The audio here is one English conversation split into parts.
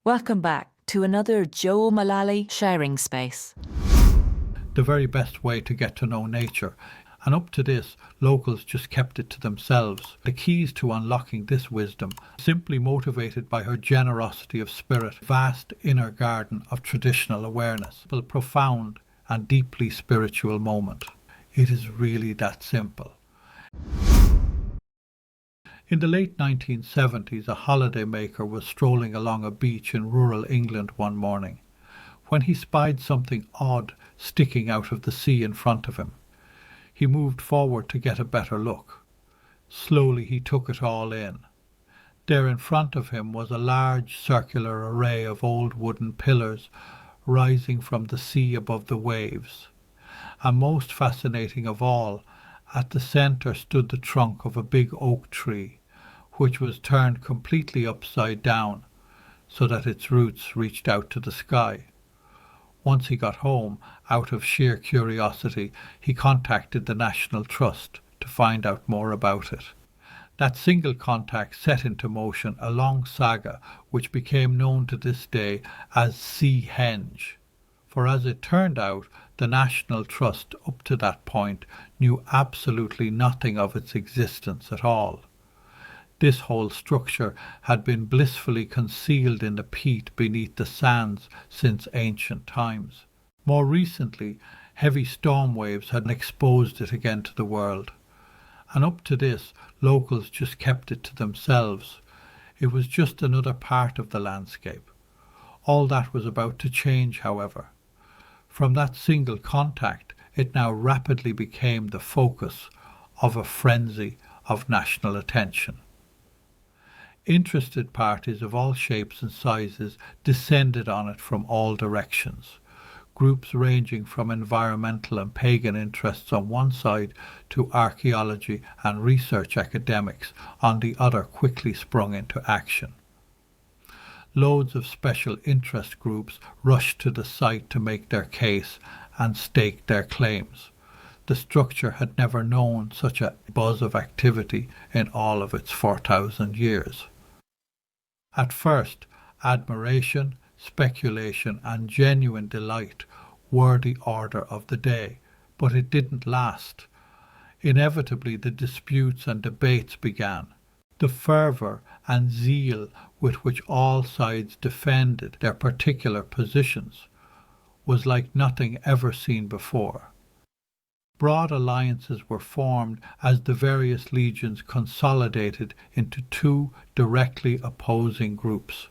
Welcome back to another Joe Mullally sharing space. The very best way to get to know nature, and up to this, locals just kept it to themselves. The keys to unlocking this wisdom, simply motivated by her generosity of spirit, vast inner garden of traditional awareness, a profound and deeply spiritual moment. It is really that simple. In the late 1970s, a holidaymaker was strolling along a beach in rural England one morning, when he spied something odd sticking out of the sea in front of him. He moved forward to get a better look. Slowly he took it all in. There in front of him was a large circular array of old wooden pillars rising from the sea above the waves. And most fascinating of all, at the centre stood the trunk of a big oak tree, which was turned completely upside down, so that its roots reached out to the sky. Once he got home, out of sheer curiosity, he contacted the National Trust to find out more about it. That single contact set into motion a long saga which became known to this day as Seahenge. For as it turned out, the National Trust up to that point knew absolutely nothing of its existence at all. This whole structure had been blissfully concealed in the peat beneath the sands since ancient times. More recently, heavy storm waves had exposed it again to the world. And up to this, locals just kept it to themselves. It was just another part of the landscape. All that was about to change, however. From that single contact, it now rapidly became the focus of a frenzy of national attention. Interested parties of all shapes and sizes descended on it from all directions. Groups ranging from environmental and pagan interests on one side to archaeology and research academics on the other quickly sprung into action. Loads of special interest groups rushed to the site to make their case and stake their claims. The structure had never known such a buzz of activity in all of its 4,000 years. At first, admiration, speculation and genuine delight were the order of the day, but it didn't last. Inevitably the disputes and debates began. The fervour and zeal with which all sides defended their particular positions was like nothing ever seen before. Broad alliances were formed as the various legions consolidated into two directly opposing groups.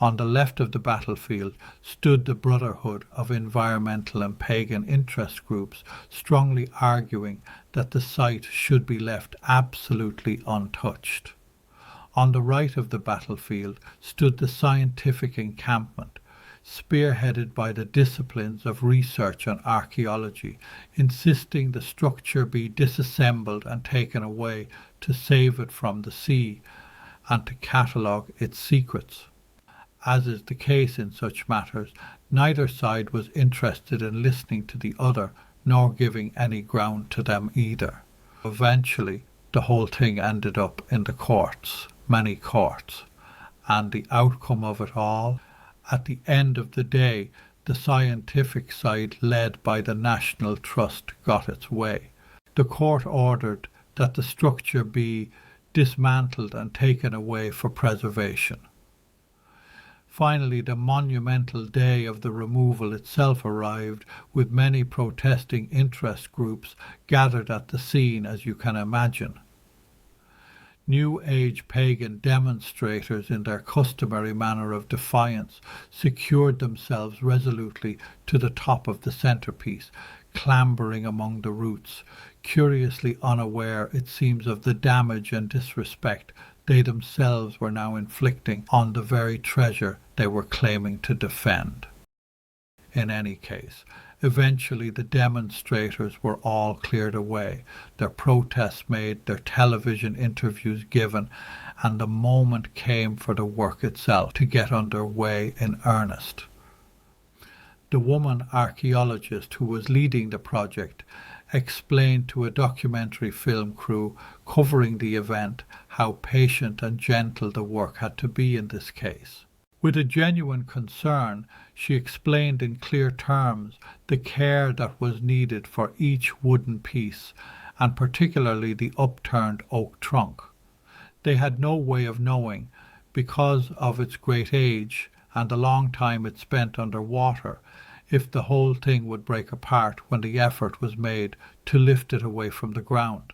On the left of the battlefield stood the brotherhood of environmental and pagan interest groups, strongly arguing that the site should be left absolutely untouched. On the right of the battlefield stood the scientific encampment, spearheaded by the disciplines of research and archaeology, insisting the structure be disassembled and taken away to save it from the sea and to catalogue its secrets. As is the case in such matters, neither side was interested in listening to the other, nor giving any ground to them either. Eventually, the whole thing ended up in the courts, many courts, and the outcome of it all, at the end of the day, the scientific side led by the National Trust got its way. The court ordered that the structure be dismantled and taken away for preservation. Finally, the monumental day of the removal itself arrived, with many protesting interest groups gathered at the scene, as you can imagine. New Age pagan demonstrators, in their customary manner of defiance, secured themselves resolutely to the top of the centrepiece, clambering among the roots, curiously unaware, it seems, of the damage and disrespect they themselves were now inflicting on the very treasure they were claiming to defend. In any case, eventually the demonstrators were all cleared away, their protests made, their television interviews given, and the moment came for the work itself to get under way in earnest. The woman archaeologist who was leading the project explained to a documentary film crew covering the event how patient and gentle the work had to be in this case. With a genuine concern, she explained in clear terms the care that was needed for each wooden piece, and particularly the upturned oak trunk. They had no way of knowing, because of its great age and the long time it spent under water, if the whole thing would break apart when the effort was made to lift it away from the ground.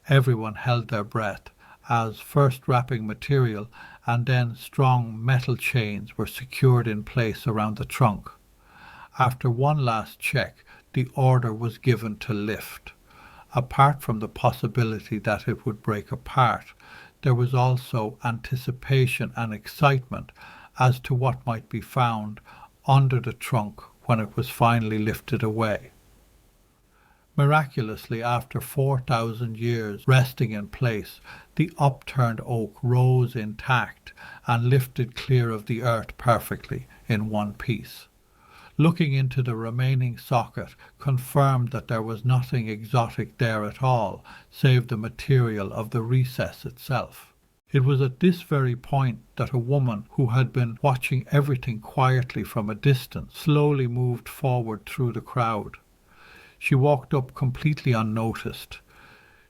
Everyone held their breath, as first wrapping material and then strong metal chains were secured in place around the trunk. After one last check, the order was given to lift. Apart from the possibility that it would break apart, there was also anticipation and excitement as to what might be found under the trunk when it was finally lifted away. Miraculously, after 4,000 years resting in place, the upturned oak rose intact and lifted clear of the earth perfectly in one piece. Looking into the remaining socket confirmed that there was nothing exotic there at all, save the material of the recess itself. It was at this very point that a woman who had been watching everything quietly from a distance slowly moved forward through the crowd. She walked up completely unnoticed.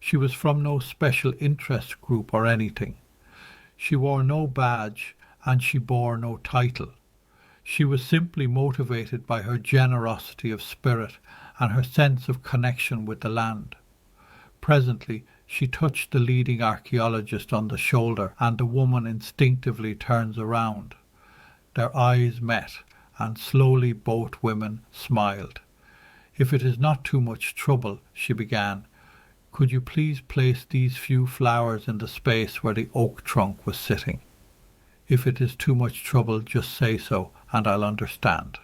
She was from no special interest group or anything. She wore no badge and she bore no title. She was simply motivated by her generosity of spirit and her sense of connection with the land. Presently, she touched the leading archaeologist on the shoulder, and the woman instinctively turns around. Their eyes met, and slowly both women smiled. "If it is not too much trouble," she began, "could you please place these few flowers in the space where the oak trunk was sitting? If it is too much trouble, just say so, and I'll understand."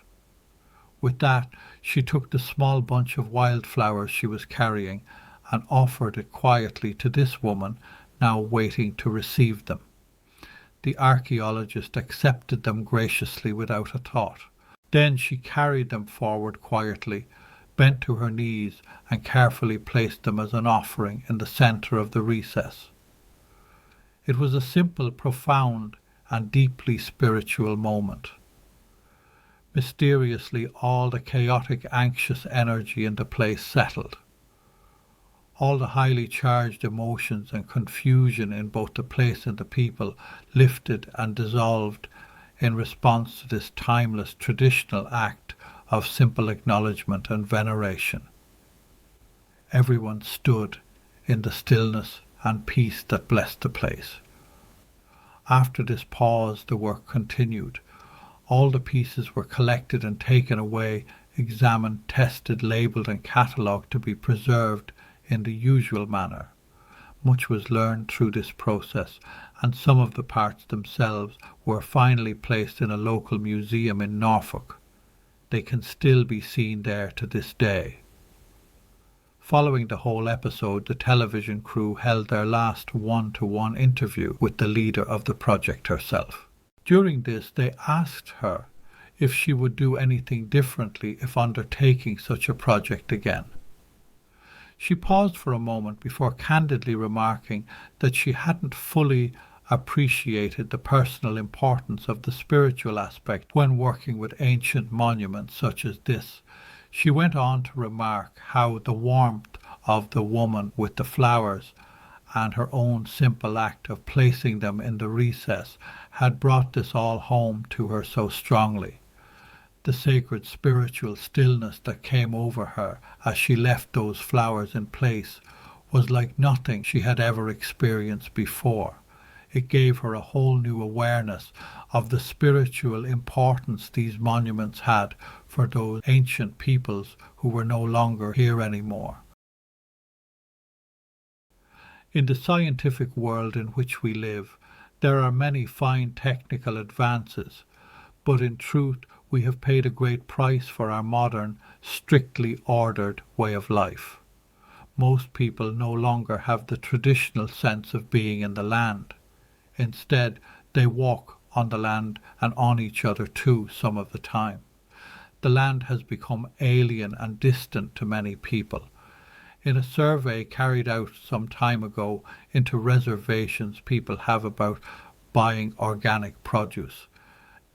With that, she took the small bunch of wildflowers she was carrying and offered it quietly to this woman, now waiting to receive them. The archaeologist accepted them graciously without a thought. Then she carried them forward quietly, bent to her knees, and carefully placed them as an offering in the centre of the recess. It was a simple, profound, and deeply spiritual moment. Mysteriously, all the chaotic, anxious energy in the place settled. All the highly charged emotions and confusion in both the place and the people lifted and dissolved in response to this timeless traditional act of simple acknowledgement and veneration. Everyone stood in the stillness and peace that blessed the place. After this pause, the work continued. All the pieces were collected and taken away, examined, tested, labelled and catalogued to be preserved in the usual manner. Much was learned through this process, and some of the parts themselves were finally placed in a local museum in Norfolk. They can still be seen there to this day. Following the whole episode, the television crew held their last one-to-one interview with the leader of the project herself. During this, they asked her if she would do anything differently if undertaking such a project again. She paused for a moment before candidly remarking that she hadn't fully appreciated the personal importance of the spiritual aspect when working with ancient monuments such as this. She went on to remark how the warmth of the woman with the flowers and her own simple act of placing them in the recess had brought this all home to her so strongly. The sacred spiritual stillness that came over her as she left those flowers in place was like nothing she had ever experienced before. It gave her a whole new awareness of the spiritual importance these monuments had for those ancient peoples who were no longer here anymore. In the scientific world in which we live, there are many fine technical advances, but in truth we have paid a great price for our modern, strictly ordered way of life. Most people no longer have the traditional sense of being in the land. Instead, they walk on the land and on each other too some of the time. The land has become alien and distant to many people. In a survey carried out some time ago into reservations people have about buying organic produce,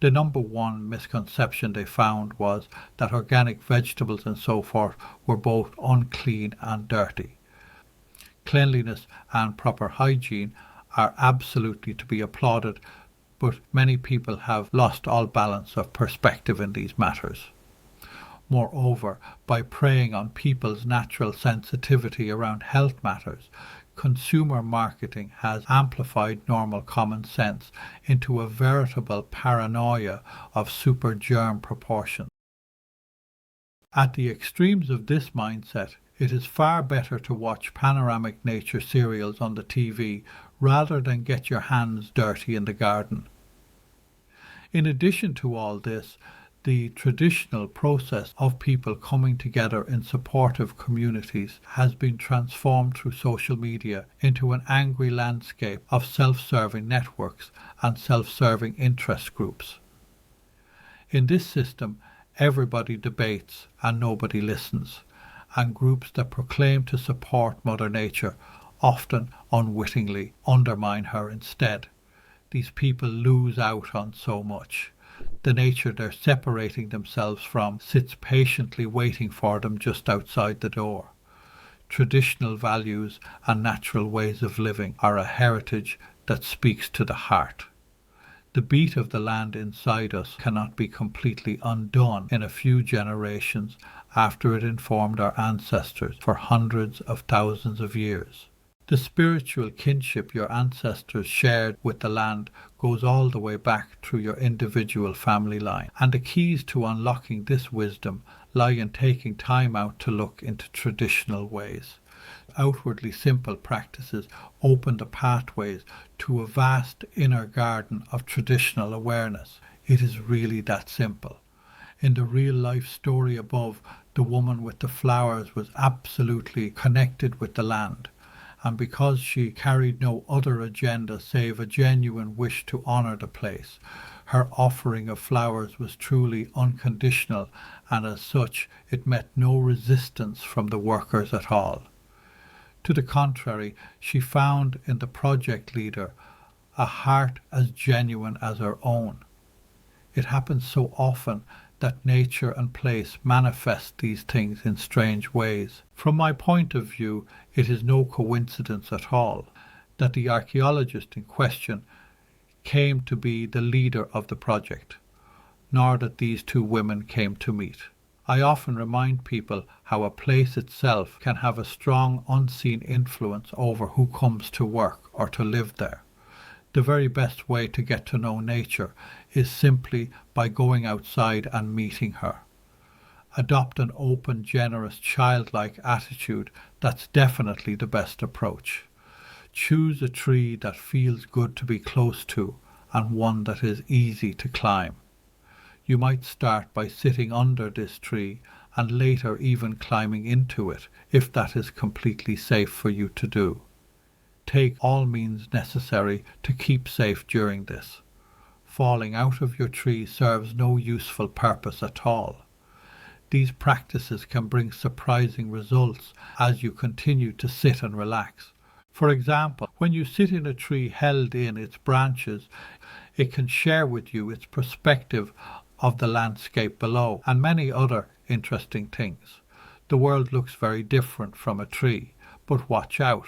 The number one misconception they found was that organic vegetables and so forth were both unclean and dirty. Cleanliness and proper hygiene are absolutely to be applauded, but many people have lost all balance of perspective in these matters. Moreover, by preying on people's natural sensitivity around health matters, consumer marketing has amplified normal common sense into a veritable paranoia of super germ proportions. At the extremes of this mindset, it is far better to watch panoramic nature serials on the TV rather than get your hands dirty in the garden. In addition to all this, the traditional process of people coming together in supportive communities has been transformed through social media into an angry landscape of self-serving networks and self-serving interest groups. In this system, everybody debates and nobody listens, and groups that proclaim to support Mother Nature often unwittingly undermine her instead. These people lose out on so much. The nature they're separating themselves from sits patiently waiting for them just outside the door. Traditional values and natural ways of living are a heritage that speaks to the heart. The beat of the land inside us cannot be completely undone in a few generations after it informed our ancestors for hundreds of thousands of years. The spiritual kinship your ancestors shared with the land goes all the way back through your individual family line, and the keys to unlocking this wisdom lie in taking time out to look into traditional ways. Outwardly simple practices open the pathways to a vast inner garden of traditional awareness. It is really that simple. In the real life story above, the woman with the flowers was absolutely connected with the land, and because she carried no other agenda save a genuine wish to honour the place, her offering of flowers was truly unconditional, and as such it met no resistance from the workers at all. To the contrary, she found in the project leader a heart as genuine as her own. It happens so often that nature and place manifest these things in strange ways. From my point of view, it is no coincidence at all that the archaeologist in question came to be the leader of the project, nor that these two women came to meet. I often remind people how a place itself can have a strong unseen influence over who comes to work or to live there. The very best way to get to know nature is simply by going outside and meeting her. Adopt an open, generous, childlike attitude. That's definitely the best approach. Choose a tree that feels good to be close to and one that is easy to climb. You might start by sitting under this tree and later even climbing into it, if that is completely safe for you to do. Take all means necessary to keep safe during this. Falling out of your tree serves no useful purpose at all. These practices can bring surprising results as you continue to sit and relax. For example, when you sit in a tree held in its branches, it can share with you its perspective of the landscape below and many other interesting things. The world looks very different from a tree, but watch out.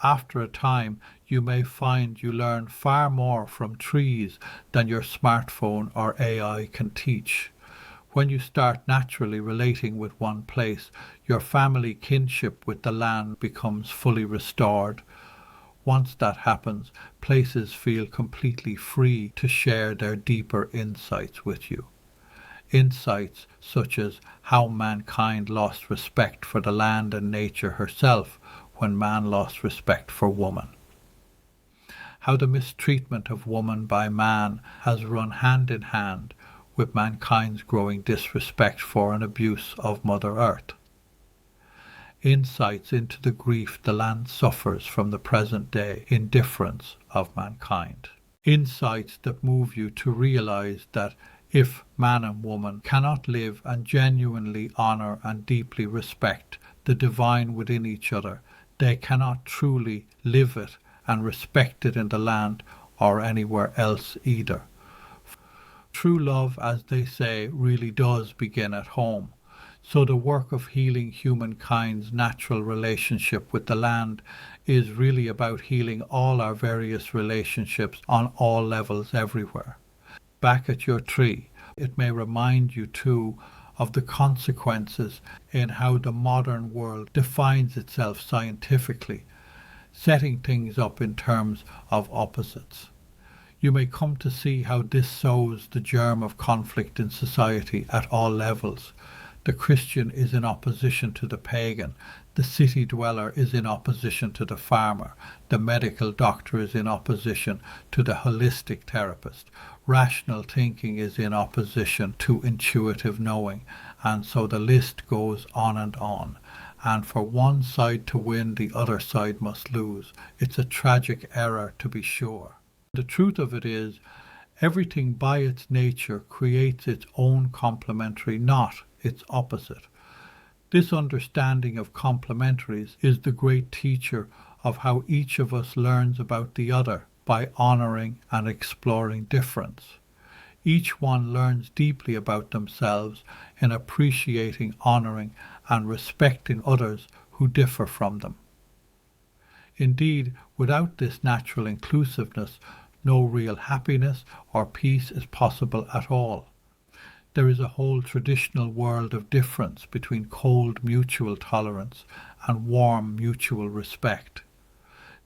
After a time, you may find you learn far more from trees than your smartphone or AI can teach. When you start naturally relating with one place, your family kinship with the land becomes fully restored. Once that happens, places feel completely free to share their deeper insights with you. Insights such as how mankind lost respect for the land and nature herself when man lost respect for woman. How the mistreatment of woman by man has run hand in hand with mankind's growing disrespect for and abuse of Mother Earth. Insights into the grief the land suffers from the present day indifference of mankind. Insights that move you to realize that if man and woman cannot live and genuinely honor and deeply respect the divine within each other, they cannot truly live it and respect it in the land or anywhere else either. True love, as they say, really does begin at home. So the work of healing humankind's natural relationship with the land is really about healing all our various relationships on all levels everywhere. Back at your tree, it may remind you too of the consequences in how the modern world defines itself scientifically, setting things up in terms of opposites. You may come to see how this sows the germ of conflict in society at all levels. The Christian is in opposition to the pagan. The city dweller is in opposition to the farmer. The medical doctor is in opposition to the holistic therapist. Rational thinking is in opposition to intuitive knowing. And so the list goes on and on. And for one side to win, the other side must lose. It's a tragic error, to be sure. The truth of it is, everything by its nature creates its own complementary, not its opposite. This understanding of complementaries is the great teacher of how each of us learns about the other by honouring and exploring difference. Each one learns deeply about themselves in appreciating, honouring and respecting others who differ from them. Indeed, without this natural inclusiveness, no real happiness or peace is possible at all. There is a whole traditional world of difference between cold mutual tolerance and warm mutual respect.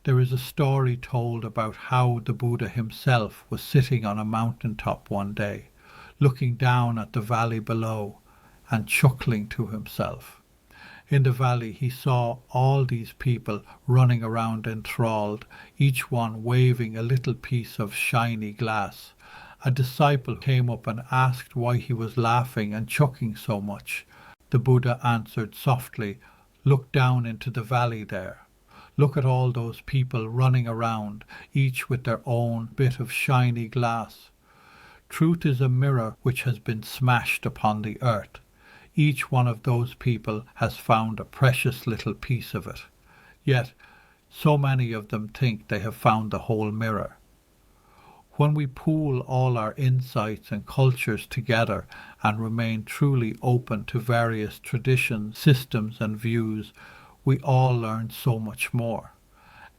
There is a story told about how the Buddha himself was sitting on a mountaintop one day, looking down at the valley below and chuckling to himself. In the valley he saw all these people running around enthralled, each one waving a little piece of shiny glass. A disciple came up and asked why he was laughing and chuckling so much. The Buddha answered softly, "Look down into the valley there. Look at all those people running around, each with their own bit of shiny glass. Truth is a mirror which has been smashed upon the earth. Each one of those people has found a precious little piece of it. Yet, so many of them think they have found the whole mirror." When we pool all our insights and cultures together and remain truly open to various traditions, systems and views, we all learn so much more.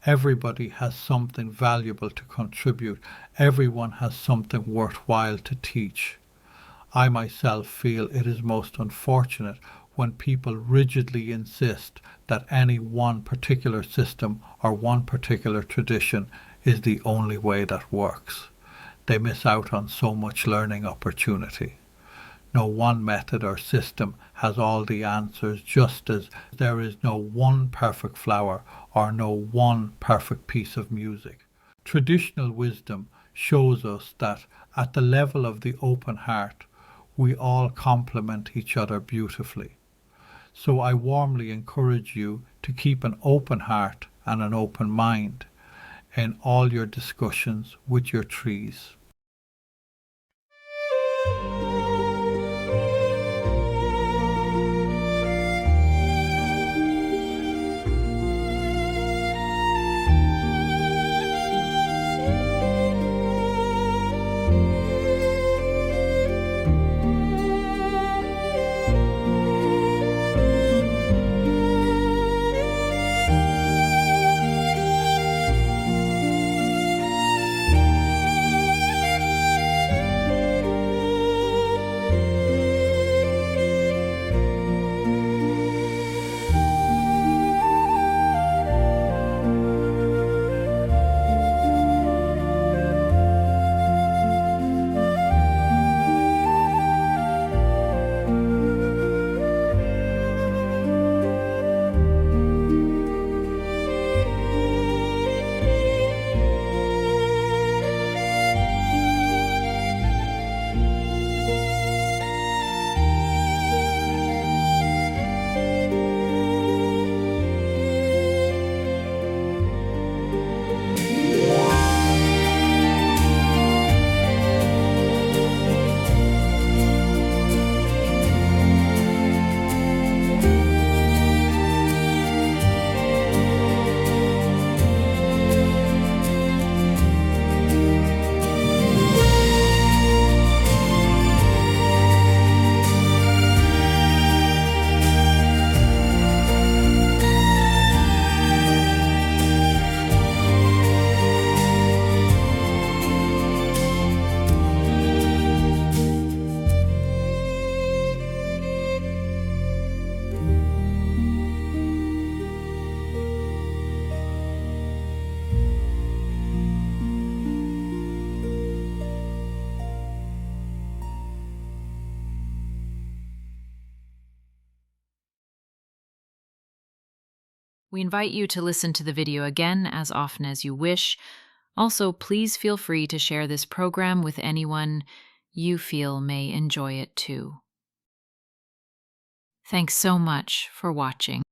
Everybody has something valuable to contribute. Everyone has something worthwhile to teach. I myself feel it is most unfortunate when people rigidly insist that any one particular system or one particular tradition is the only way that works. They miss out on so much learning opportunity. No one method or system has all the answers, just as there is no one perfect flower or no one perfect piece of music. Traditional wisdom shows us that at the level of the open heart, we all complement each other beautifully. So I warmly encourage you to keep an open heart and an open mind in all your discussions with your trees. We invite you to listen to the video again as often as you wish. Also, please feel free to share this program with anyone you feel may enjoy it too. Thanks so much for watching.